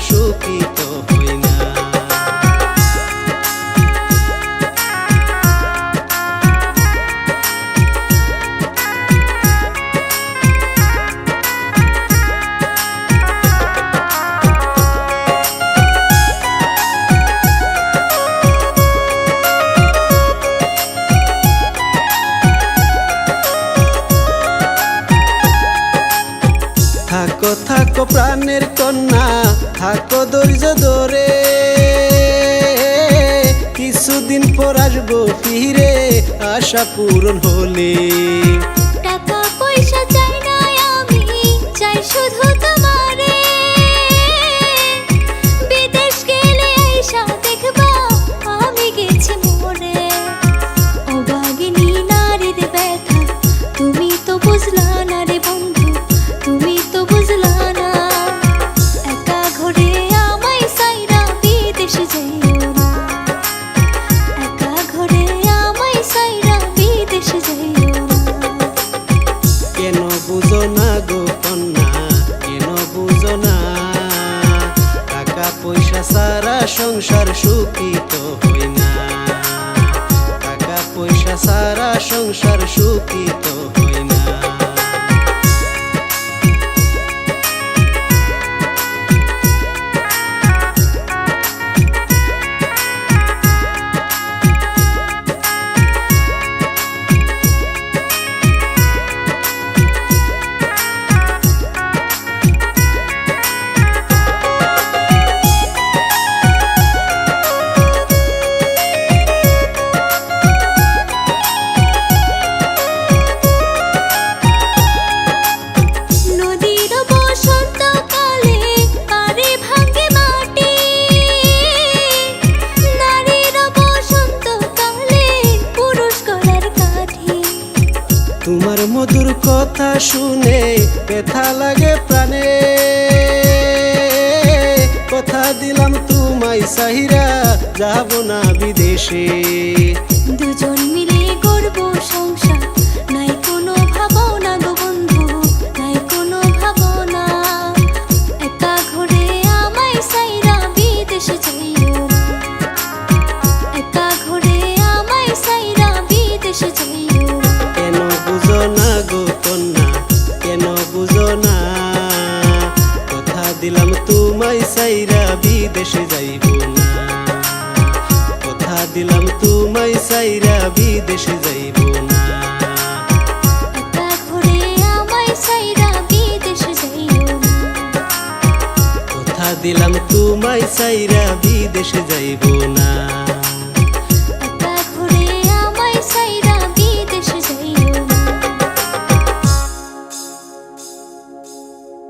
সুখী তো হই না। থাকো থাকো প্রাণের কন্যা, থাকো ধৈর্য ধরে, কিছুদিন পর আসবো ফিরে আশা পূরণ হলে। টাকা পয়সা চাই না আমি, চাই শুধু তোমারে। বিদেশ গেলে আইসা দেখবা আমি গেছি মরে। অভাগিনী নারীর ব্যথা তুমি তো বুঝলা না রে বন্ধু, তুমি তো বুঝলা না। একা ঘরে আমায় সাইরা বিদেশে যাইও না, একা ঘরে আমায় সাইরা বিদেশে যাইও না। কেন বুঝো না গো কন্যা, কেন বুঝো না? টাকা পয়সা সারা সংসার সুখী তো হই না। টাকা পয়সা সারা সংসার সুখী তো হই না। তোমার মধুর কথা শুনে ব্যথা লাগে প্রাণে, কথা দিলাম তোমায় সাহিরা যাব না বিদেশে। দুজন মিলে করব সংসার, নাই কোনো ভাবনা গো বন্ধু, নাই কোনো ভাবনা। একা ঘরে আমায় সাইরা বিদেশে যাইও না, একা ঘরে আমায় সাইরা বিদেশে যাইও না। কেন বুঝো না গো কন্যা, কেন বুঝো না? কথা দিলাম তোমায় সাইরা বিদেশে যাইব না, কথা দিলাম তোমায় সাইরা বিদেশে যাইব না। একা ঘরে আমায় সাইরা বিদেশে যাইও না, কথা দিলাম তোমায় সাইরা বিদেশে যাইব না।